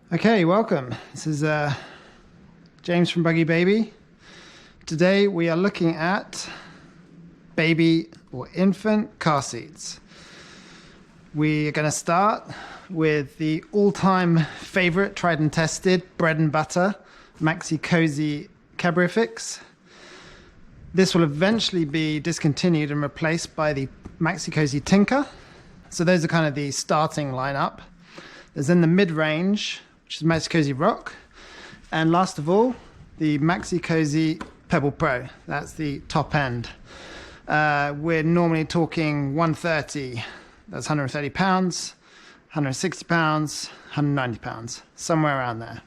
Okay, welcome. This is James from BuggyBaby. Today we are looking at baby or infant car seats. We are going to start with the all-time favorite, tried and tested, bread and butter, Maxi Cosi CabrioFix. This will eventually be discontinued and replaced by the Maxi Cosi Tinca. So those are kind of the starting lineup. There's then the mid-range, which is Maxi Cosi Rock, and last of all, the Maxi Cosi Pebble Pro. That's the top end. We're normally talking 130. That's 130 pounds, 160 pounds, 190 pounds, somewhere around there.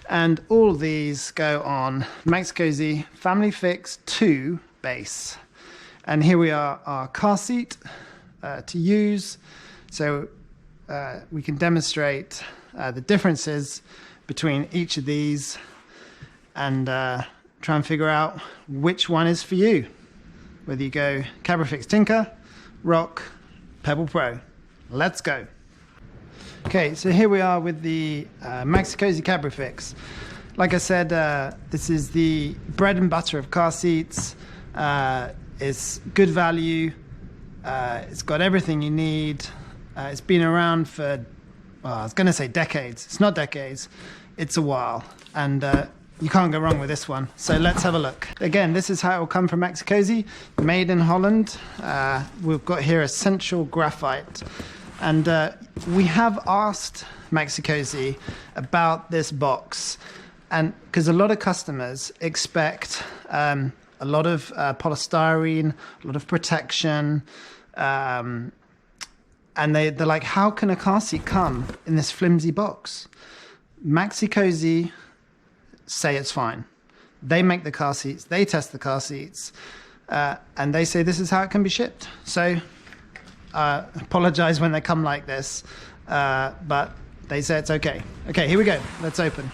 And all of these go on Maxi Cosi FamilyFix 2 base. And here we are, our car seat to use. So we can demonstrate the differences between each of these and try and figure out which one is for you. Whether you go CabrioFix Tinca, Rock, Pebble Pro. Let's go. Okay, so here we are with the Maxi Cosi CabrioFix. Like I said, this is the bread and butter of car seats. It's good value. It's got everything you need. It's been around for, well, I was going to say decades. It's not decades. It's a while. And you can't go wrong with this one. So let's have a look. Again, this is how it will come from Maxi Cosi, made in Holland. We've got here essential graphite. And we have asked Maxi Cosi about this box. And because a lot of customers expect a lot of polystyrene, a lot of protection, and they're like, how can a car seat come in this flimsy box? Maxi Cosi say it's fine. They make the car seats, they test the car seats, and they say this is how it can be shipped. So apologize when they come like this, but they say it's okay. Okay, here we go. Let's open.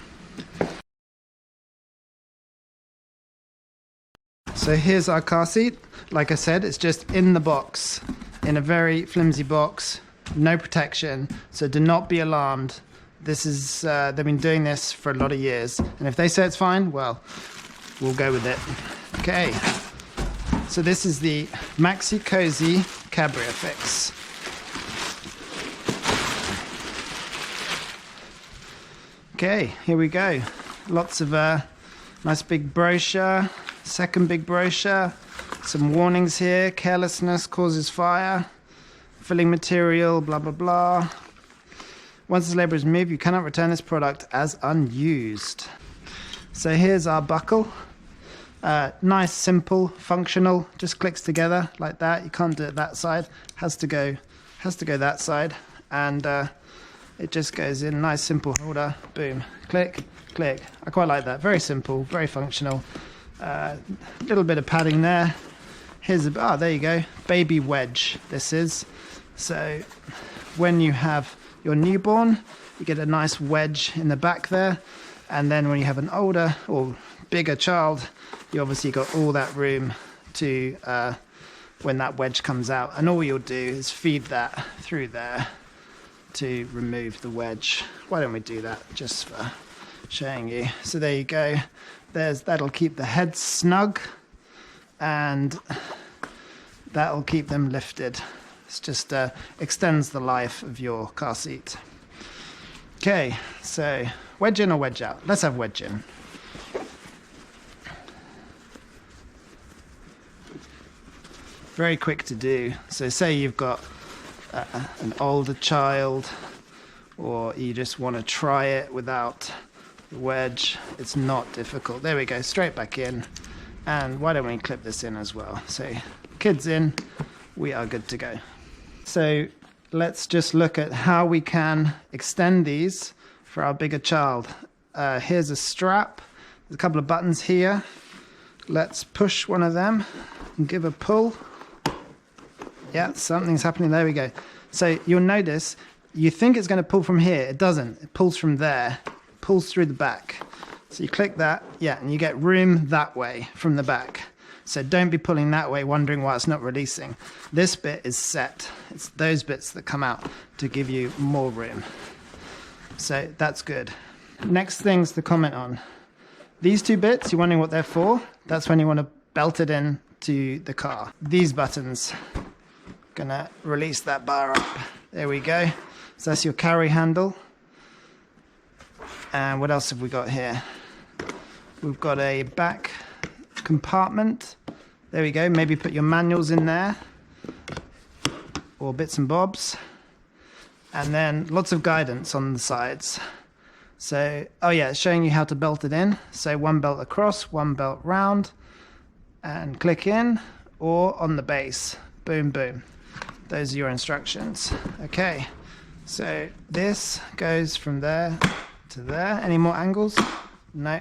So here's our car seat. Like I said, it's just in the box, in a very flimsy box, no protection. So do not be alarmed. This is, they've been doing this for a lot of years. And if they say it's fine, well, we'll go with it. Okay. So this is the Maxi Cosi CabrioFix. Okay, here we go. Lots of nice big brochure. Second big brochure, some warnings here: carelessness causes fire, filling material, blah blah blah. Once this label is removed, you cannot return this product as unused. So here's our buckle. Nice, simple, functional, just clicks together like that. You can't do it that side, has to go that side, and it just goes in. Nice simple holder, boom, click, click. I quite like that. Very simple, very functional. Little bit of padding there. Here's a, there you go, baby wedge this is. So when you have your newborn, you get a nice wedge in the back there, and then when you have an older or bigger child, you obviously got all that room to when that wedge comes out, and all you'll do is feed that through there to remove the wedge. Why don't we do that just for showing you? So there you go. That'll keep the head snug, and that'll keep them lifted. It's just extends the life of your car seat. Okay, so wedge in or wedge out? Let's have wedge in. Very quick to do. So say you've got an older child, or you just want to try it without the wedge. It's not difficult. There we go, straight back in. And why don't we clip this in as well? So kids in, we are good to go. So let's just look at how we can extend these for our bigger child. Here's a strap. There's a couple of buttons here. Let's push one of them and give a pull. Yeah, something's happening. There we go. So you'll notice, you think it's going to pull from here. It doesn't. It pulls from there. Pulls through the back. So you click that, yeah, and you get room that way from the back. So don't be pulling that way wondering why it's not releasing. This bit is set. It's those bits that come out to give you more room. So that's good. Next things to comment on. These two bits, you're wondering what they're for? That's when you want to belt it in to the car. These buttons, gonna release that bar up. There we go. So that's your carry handle. And what else have we got here? We've got a back compartment. There we go. Maybe put your manuals in there or bits and bobs. And then lots of guidance on the sides. So, oh yeah, it's showing you how to belt it in. So one belt across, one belt round, and click in, or on the base. Boom, boom. Those are your instructions. Okay, so this goes from there to there. Any more angles? No.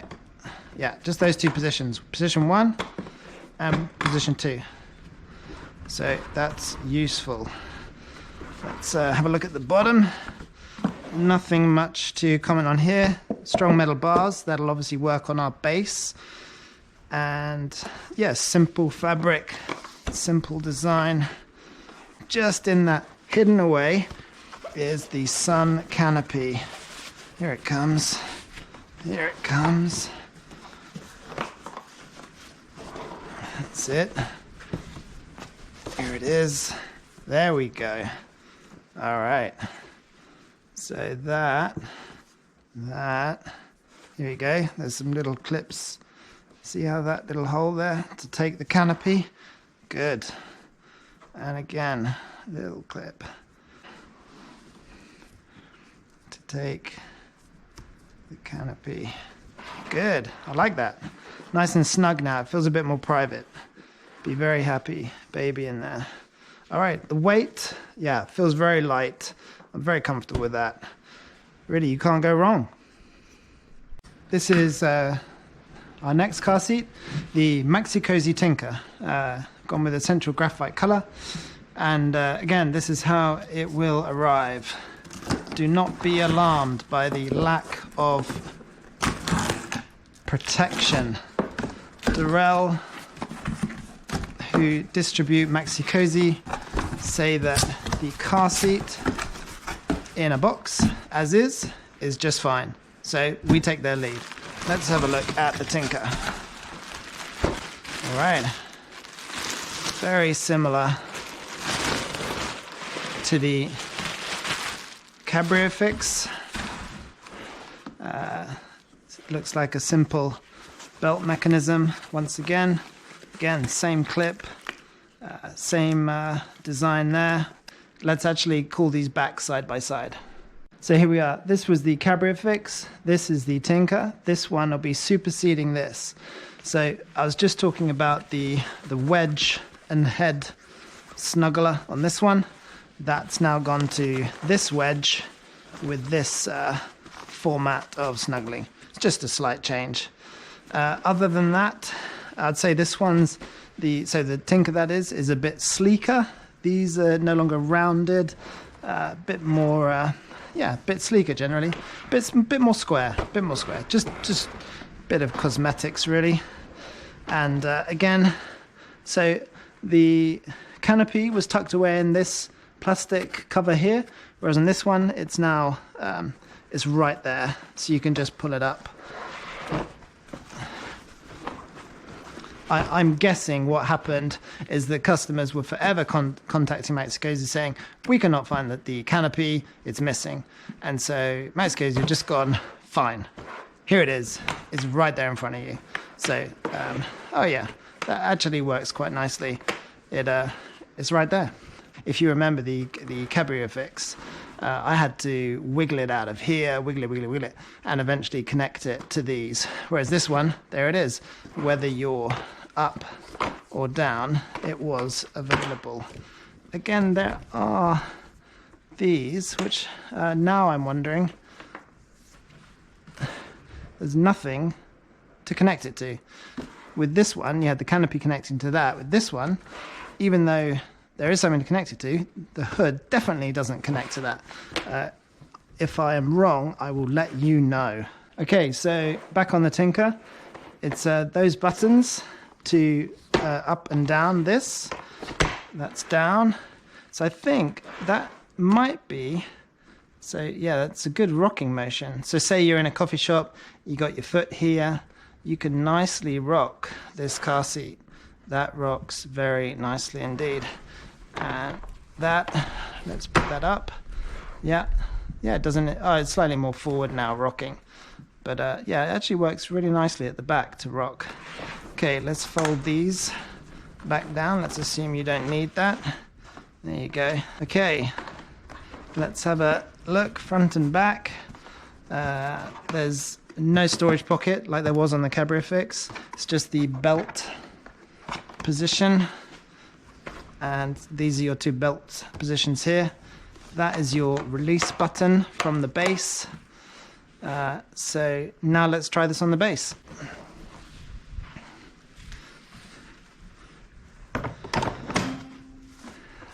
Yeah, just those two positions. Position 1 and position 2. So that's useful. Let's have a look at the bottom. Nothing much to comment on here. Strong metal bars, that'll obviously work on our base. And yeah, simple fabric, simple design. Just in that hidden away is the sun canopy. Here it comes. Here it comes. That's it. Here it is. There we go. All right. So that, here we go. There's some little clips. See how that little hole there to take the canopy? Good. And again, little clip to take the canopy. Good. I like that. Nice and snug now. It feels a bit more private. Be very happy, baby, in there. All right, the weight, yeah, feels very light. I'm very comfortable with that. Really, you can't go wrong. This is our next car seat, the Maxi Cosi Tinca, gone with a central graphite color. And again, this is how it will arrive. Do not be alarmed by the lack of protection. Durrell, who distribute Maxi Cosi, say that the car seat in a box, as is just fine. So we take their lead. Let's have a look at the Tinca. All right. Very similar to the CabrioFix. It looks like a simple belt mechanism. Once again, same clip, same design there. Let's actually call these back side by side. So here we are. This was the CabrioFix. This is the Tinca. This one will be superseding this. So I was just talking about the wedge and head snuggler on this one. That's now gone to this wedge with this format of snuggling. It's just a slight change. Other than that, I'd say this one's the Tinca, that is a bit sleeker. These are no longer rounded, a bit more, a bit sleeker generally. Bit more square, Just a bit of cosmetics really. And again, so the canopy was tucked away in this plastic cover here, whereas on this one, it's now it's right there, so you can just pull it up. I'm guessing what happened is that customers were forever contacting Maxi Cosi saying, we cannot find the canopy, it's missing. And so Maxi Cosi have just gone, fine, here it is, it's right there in front of you. So, oh yeah, that actually works quite nicely. It's right there. If you remember the CabrioFix, I had to wiggle it out of here, wiggle it, and eventually connect it to these. Whereas this one, there it is. Whether you're up or down, it was available. Again, there are these, which now I'm wondering, there's nothing to connect it to. With this one, you had the canopy connecting to that. With this one, even though there is something to connect it to, the hood definitely doesn't connect to that. If I am wrong, I will let you know. Okay, so back on the Tinca, it's those buttons to up and down this. That's down. So I think that might be So yeah, that's a good rocking motion. So say you're in a coffee shop, you got your foot here, you can nicely rock this car seat. That rocks very nicely indeed. And that, let's put that up. Yeah, it doesn't, oh, it's slightly more forward now rocking. But yeah, it actually works really nicely at the back to rock. Okay, let's fold these back down. Let's assume you don't need that. There you go. Okay, let's have a look front and back. There's no storage pocket like there was on the CabrioFix. It's just the belt position. And these are your two belt positions here. That is your release button from the base. So now let's try this on the base.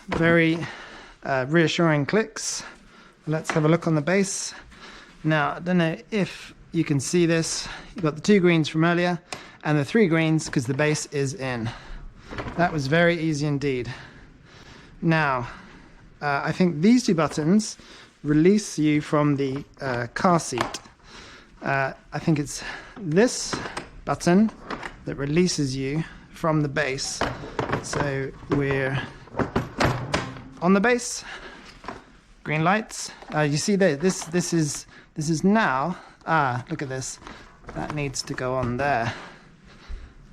Very reassuring clicks. Let's have a look on the base. Now, I don't know if you can see this. You've got the 2 greens from earlier and the 3 greens because the base is in. That was very easy indeed. Now, I think these 2 buttons release you from the car seat. I think it's this button that releases you from the base. So we're on the base. Green lights. You see that this is now. Look at this. That needs to go on there.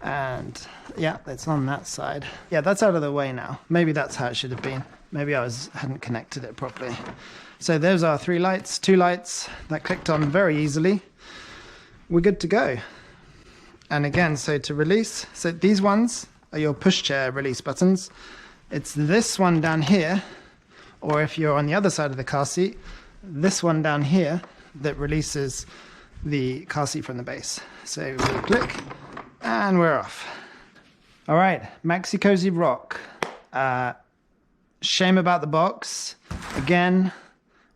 And yeah, it's on that side. Yeah, that's out of the way now. Maybe that's how it should have been. Maybe I hadn't connected it properly. So those are 3 lights, 2 lights that clicked on very easily. We're good to go. And again, so to release, so these ones are your pushchair release buttons. It's this one down here, or if you're on the other side of the car seat, this one down here that releases the car seat from the base. So we click and we're off. All right, Maxi Cosi Rock. Shame about the box. Again,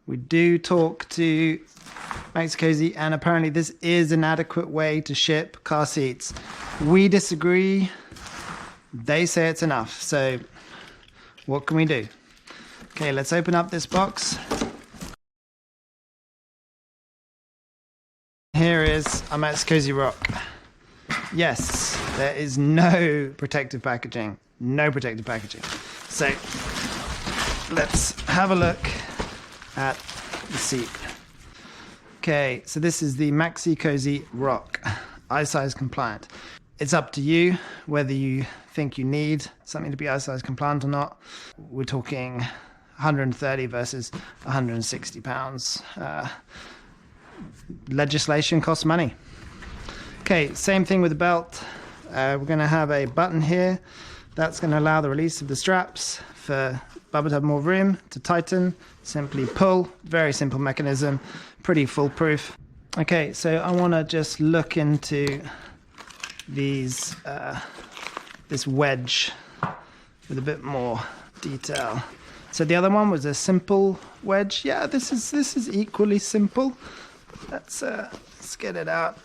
we do talk to Maxi Cosi, and apparently this is an adequate way to ship car seats. We disagree. They say it's enough. So what can we do? Okay, let's open up this box. Here is a Maxi Cosi Rock. Yes, there is no protective packaging. No protective packaging. So let's have a look at the seat. Okay, so this is the Maxi Cosi Rock, i-size compliant. It's up to you whether you think you need something to be i-size compliant or not. We're talking 130 versus 160 pounds. Legislation costs money. Okay, same thing with the belt. We're going to have a button here. That's going to allow the release of the straps for Bubba to have more room to tighten. Simply pull. Very simple mechanism. Pretty foolproof. Okay, so I want to just look into these this wedge with a bit more detail. So the other one was a simple wedge. Yeah, this is equally simple. Let's get it out.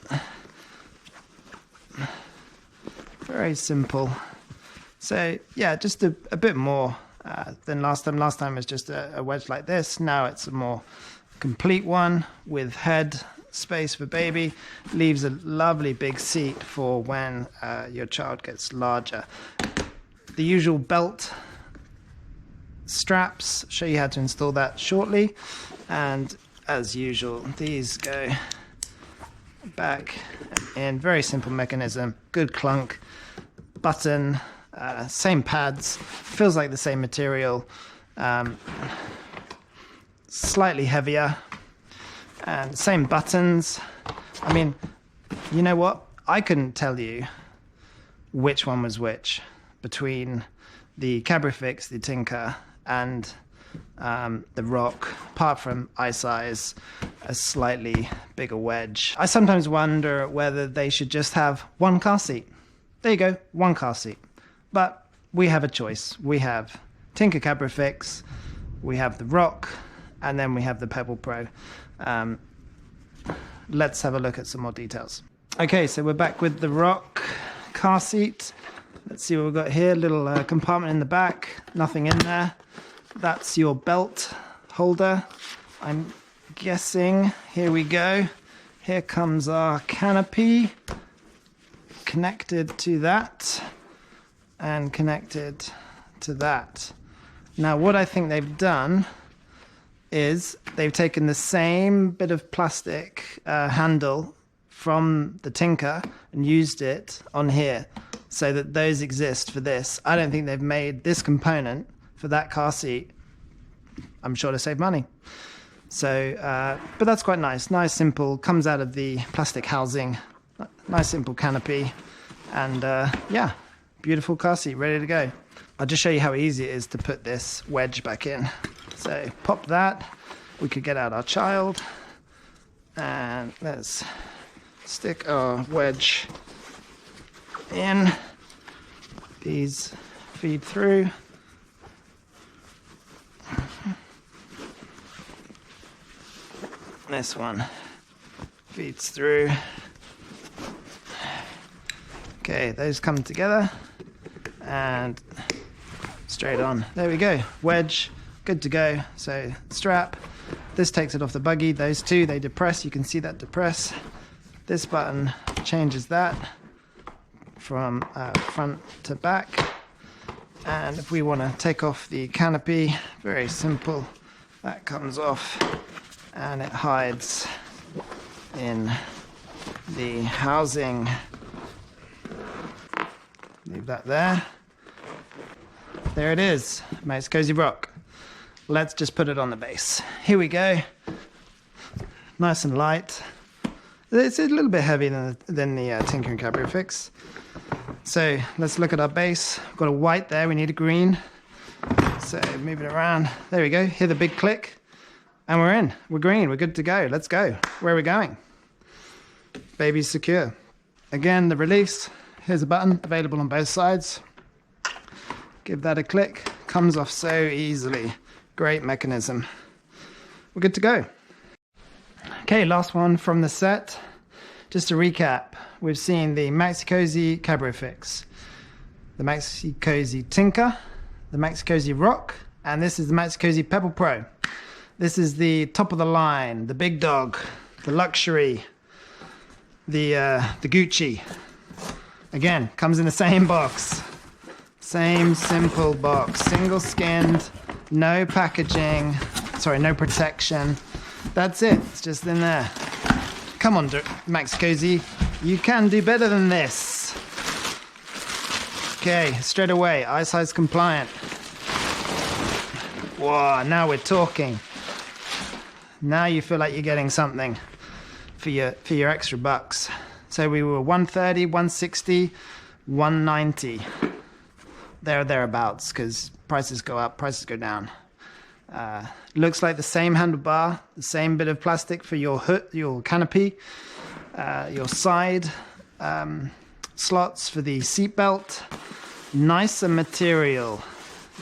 Very simple. So yeah, just a bit more than last time. Last time was just a wedge like this. Now it's a more complete one with head space for baby. Leaves a lovely big seat for when your child gets larger. The usual belt straps, show you how to install that shortly. And as usual, these go back in. Very simple mechanism, good clunk, button, same pads, feels like the same material, slightly heavier, and same buttons. I mean, you know what? I couldn't tell you which one was which between the CabrioFix, the Tinca, and the Rock, apart from i-size, a slightly bigger wedge. I sometimes wonder whether they should just have one car seat. There you go, one car seat. But we have a choice. We have Tinca CabrioFix, we have the Rock, and then we have the Pebble Pro. Let's have a look at some more details. Okay, so we're back with the Rock car seat. Let's see what we've got here. Little compartment in the back, nothing in there. That's your belt holder. I'm guessing, here we go. Here comes our canopy, connected to that, and connected to that. Now what I think they've done is they've taken the same bit of plastic handle from the Tinca and used it on here so that those exist for this. I don't think they've made this component for that car seat, I'm sure, to save money. So, but that's quite nice. Nice, simple, comes out of the plastic housing. Nice, simple canopy. And yeah, beautiful car seat, ready to go. I'll just show you how easy it is to put this wedge back in. So pop that. We could get out our child. And let's stick our wedge in. These feed through. This one feeds through. Okay, those come together and straight on. There we go. Wedge, good to go. So strap, this takes it off the buggy. Those two, they depress. You can see that depress. This button changes that from front to back. And if we want to take off the canopy, very simple. That comes off and it hides in the housing. Leave that there. There it is, Maxi Cosi Rock. Let's just put it on the base. Here we go. Nice and light. It's a little bit heavier than the Tinca and CabrioFix. So let's look at our base. We've got a white there, we need a green. So move it around. There we go, hear the big click. And we're in, we're green, we're good to go. Let's go. Where are we going? Baby's secure. Again, the release. Here's a button available on both sides. Give that a click. Comes off so easily. Great mechanism. We're good to go. Okay, last one from the set. Just to recap, we've seen the Maxi Cosi CabrioFix, the Maxi Cosi Tinca, the Maxi Cosi Rock, and this is the Maxi Cosi Pebble Pro. This is the top of the line, the big dog, the luxury, the Gucci. Again, comes in the same box. Same simple box, single skinned, no packaging, sorry, no protection. That's it, it's just in there. Come on, Maxi Cosi, you can do better than this. Okay, straight away, iSize compliant. Whoa, now we're talking. Now you feel like you're getting something for your extra bucks. So we were 130, 160, 190. Thereabouts, because prices go up, prices go down. Looks like the same handlebar, the same bit of plastic for your hood, your canopy, your side slots for the seatbelt. Nicer material.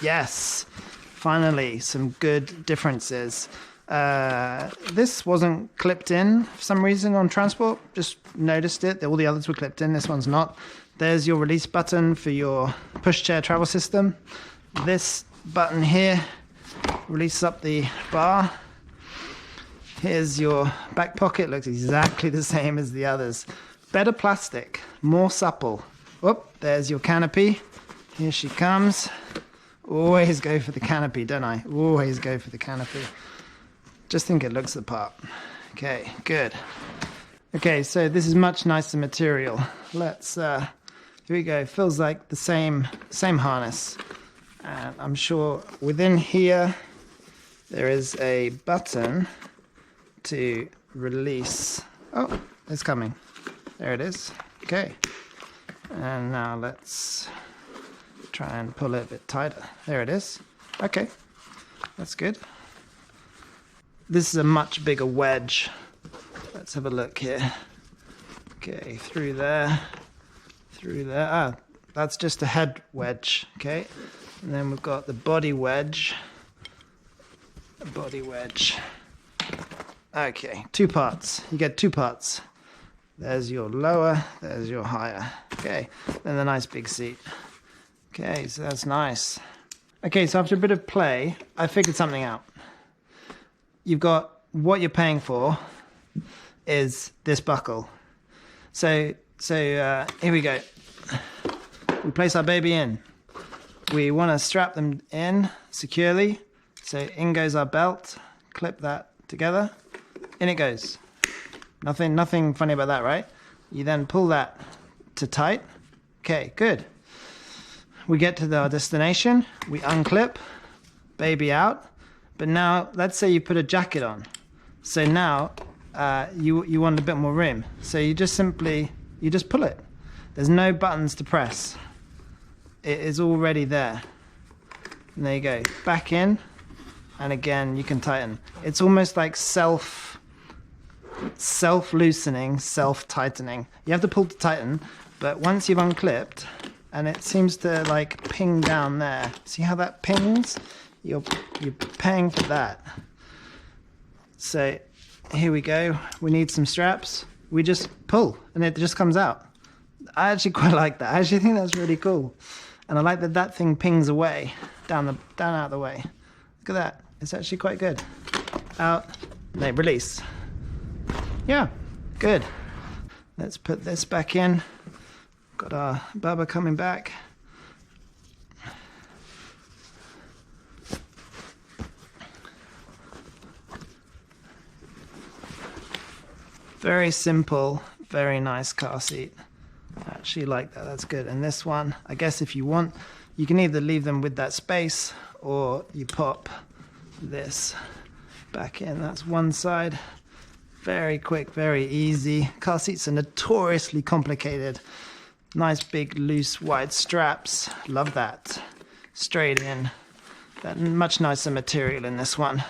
Yes, finally some good differences. This wasn't clipped in for some reason on transport, just noticed it. All the others were clipped in, this one's not. There's your release button for your pushchair travel system. This button here releases up the bar. Here's your back pocket, looks exactly the same as the others. Better plastic, more supple. Whoop, there's your canopy. Here she comes. Always go for the canopy, don't I? Always go for the canopy. Just think it looks the part. Okay, good. Okay, so this is much nicer material. Let's, here we go. Feels like the same harness. And I'm sure within here, there is a button to release. Oh, it's coming. There it is. Okay. And now let's try and pull it a bit tighter. There it is. Okay, that's good. This is a much bigger wedge. Let's have a look here. Okay, through there, through there. Ah, that's just a head wedge, okay? And then we've got the body wedge. The body wedge. Okay, two parts. You get two parts. There's your lower, there's your higher. Okay, then the nice big seat. Okay, so that's nice. Okay, so after a bit of play, I figured something out. You've got what you're paying for is this buckle. So here we go. We place our baby in. We want to strap them in securely. So in goes our belt. Clip that together. In it goes. Nothing funny about that, right? You then pull that to tight. Okay, good. We get to our destination. We unclip, baby out. But now, let's say you put a jacket on. So now you want a bit more room. So you just pull it. There's no buttons to press. It is already there. And there you go. Back in, and again you can tighten. It's almost like self-loosening, self-tightening. You have to pull to tighten, but once you've unclipped, and it seems to like ping down there. See how that pings? You're paying for that. So here we go. We need some straps. We just pull, and it just comes out. I actually quite like that. I actually think that's really cool. And I like that that thing pings away, down out of the way. Look at that. It's actually quite good. Out, no, release. Yeah, good. Let's put this back in. Got our Bubba coming back. Very simple, very nice car seat. I actually like that, that's good. And this one, I guess if you want, you can either leave them with that space or you pop this back in. That's one side. Very quick, very easy. Car seats are notoriously complicated. Nice big loose wide straps. Love that. Straight in. That much nicer material in this one.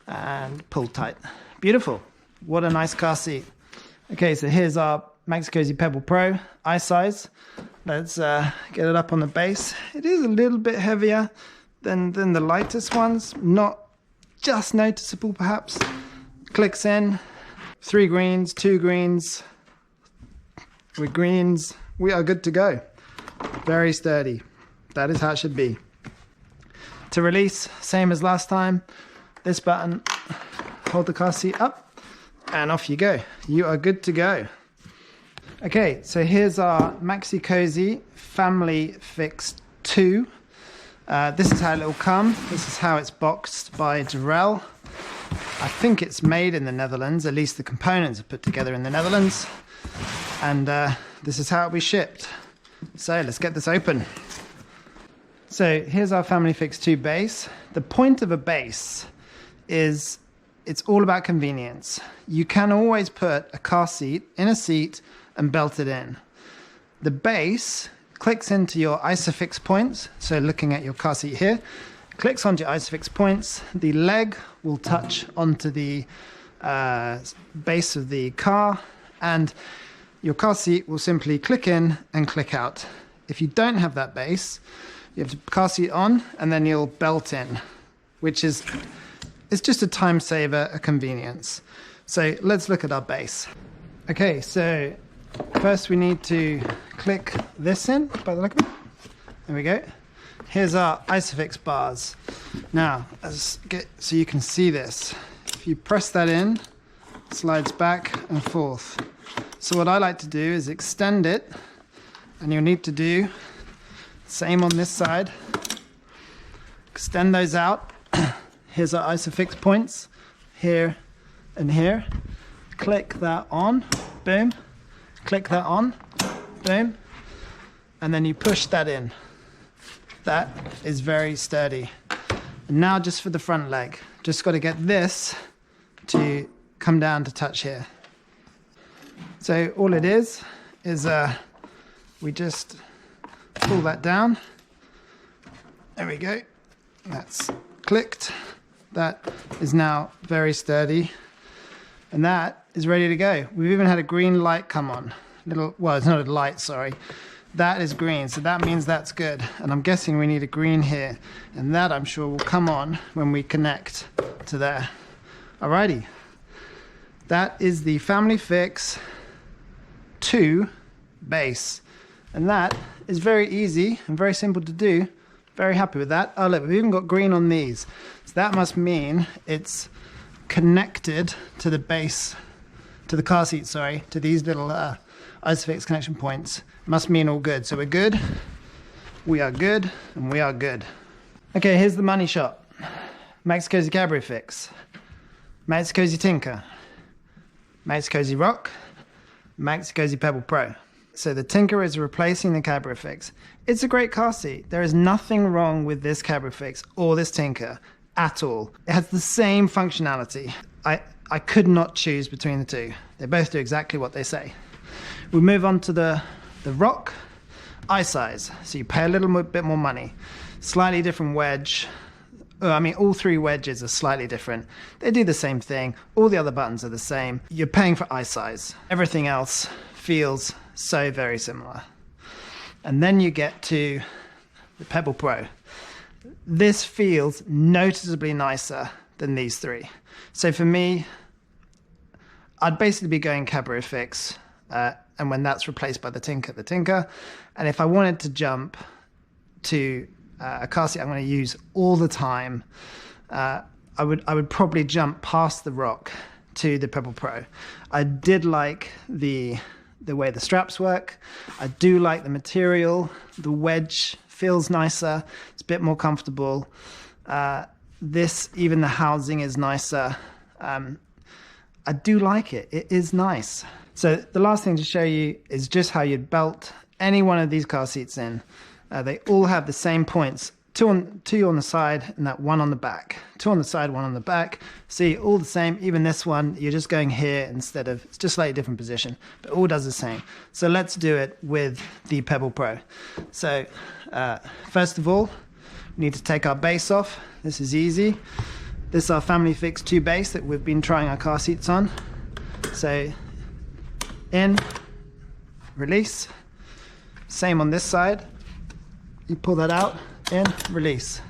And pull tight. Beautiful. What a nice car seat. Okay, so here's our Maxi Cosi Pebble Pro, eye size. Let's get it up on the base. It is a little bit heavier than the lightest ones. Not just noticeable, perhaps. Clicks in. 3 greens, 2 greens. With greens, we are good to go. Very sturdy. That is how it should be. To release, same as last time. This button, hold the car seat up, and off you go. You are good to go. Okay, so here's our Maxi Cosi FamilyFix 2. This is how it will come. This is how it's boxed by Durrell. I think it's made in the Netherlands, at least the components are put together in the Netherlands. And this is how it'll be shipped. So let's get this open. So here's our FamilyFix 2 base. The point of a base is it's all about convenience. You can always put a car seat in a seat and belt it in. The base clicks into your ISOFIX points. So looking at your car seat here, clicks onto your ISOFIX points. The leg will touch onto the base of the car, and your car seat will simply click in and click out. If you don't have that base, you have to car seat on and then you'll belt in, which is it's just a time saver, a convenience. So let's look at our base. Okay, so first we need to click this in by the look of it. There we go. Here's our ISOFIX bars. Now, so you can see this. If you press that in, it slides back and forth. So what I like to do is extend it, and you'll need to do the same on this side. Extend those out. Here's our ISOFIX points, here and here. Click that on, boom. Click that on, boom. And then you push that in. That is very sturdy. And now just for the front leg. Just got to get this to come down to touch here. So all it is we just pull that down. There we go. That's clicked. That is now very sturdy. And that is ready to go. We've even had a green light come on. Well, it's not a light, sorry. That is green, so that means that's good. And I'm guessing we need a green here. And that, I'm sure, will come on when we connect to there. Alrighty. That is the FamilyFix 2 base. And that is very easy and very simple to do. Very happy with that. Oh look, we've even got green on these. So that must mean it's connected to the base, to the car seat, sorry, to these little ISOFIX connection points, must mean all good. So we're good, we are good, and we are good. Okay, here's the money shot. Maxi Cosi CabrioFix, Maxi Cosi Tinca, Maxi Cosi Rock, Maxi Cosi Pebble Pro. So the Tinca is replacing the CabrioFix. It's a great car seat. There is nothing wrong with this CabrioFix or this Tinca at all. It has the same functionality. I could not choose between the two. They both do exactly what they say. We move on to the Rock I-size. So you pay a little bit more money. Slightly different wedge. I mean, all three wedges are slightly different. They do the same thing. All the other buttons are the same. You're paying for I-size. Everything else feels so very similar. And then you get to the Pebble Pro. This feels noticeably nicer than these three. So for me, I'd basically be going CabrioFix, and when that's replaced by the Tinca. And if I wanted to jump to a car seat I'm going to use all the time, I would probably jump past the Rock to the Pebble Pro. I did like the way the straps work. I do like the material. The wedge feels nicer. It's a bit more comfortable. Even the housing is nicer. I do like it. It is nice. So the last thing to show you is just how you'd belt any one of these car seats in. They all have the same points. Two on the side and that one on the back. Two on the side, one on the back. See, all the same. Even this one, you're just going here instead of, it's just slightly different position, but all does the same. So let's do it with the Pebble Pro. So first of all, we need to take our base off. This is easy. This is our FamilyFix 2 base that we've been trying our car seats on. So in, release. Same on this side. You pull that out, in, release.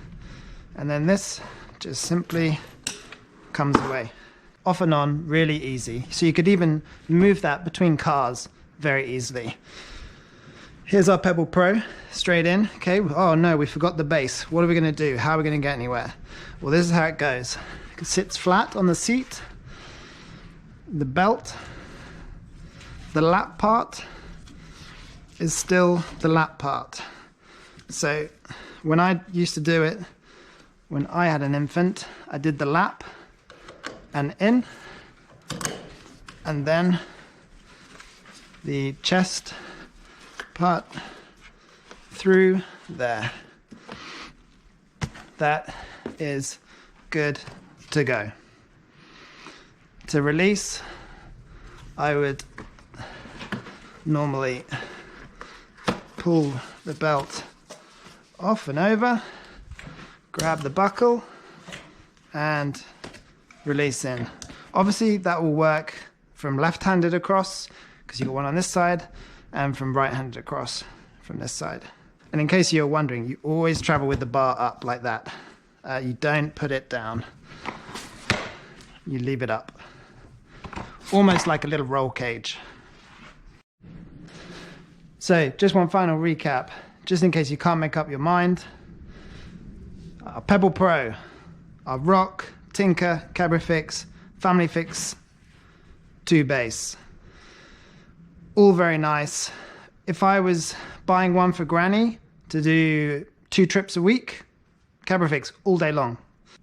And then this just simply comes away. Off and on, really easy. So you could even move that between cars very easily. Here's our Pebble Pro, straight in. Okay, oh no, we forgot the base. What are we gonna do? How are we gonna get anywhere? Well, this is how it goes. It sits flat on the seat. The belt, the lap part is still the lap part. So when I used to do it, when I had an infant, I did the lap and in, and then the chest part through there. That is good to go. To release, I would normally pull the belt off and over, grab the buckle and release in. Obviously that will work from left-handed across because you've got one on this side, and from right-handed across from this side. And in case you're wondering, you always travel with the bar up like that. You don't put it down. You leave it up. Almost like a little roll cage. So just one final recap, just in case you can't make up your mind. Our Pebble Pro, our Rock, Tinca, CabrioFix, FamilyFix 2 base. All very nice. If I was buying one for Granny to do 2 trips a week, CabrioFix all day long.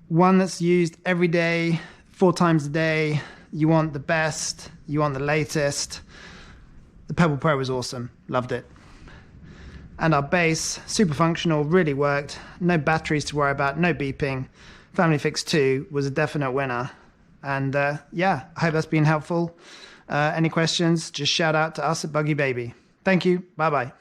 One that's used every day, 4 times a day. You want the best, you want the latest. The Pebble Pro was awesome, loved it. And our base, super functional, really worked. No batteries to worry about, no beeping. FamilyFix 2 was a definite winner. And yeah, I hope that's been helpful. Any questions, just shout out to us at BuggyBaby. Thank you, bye-bye.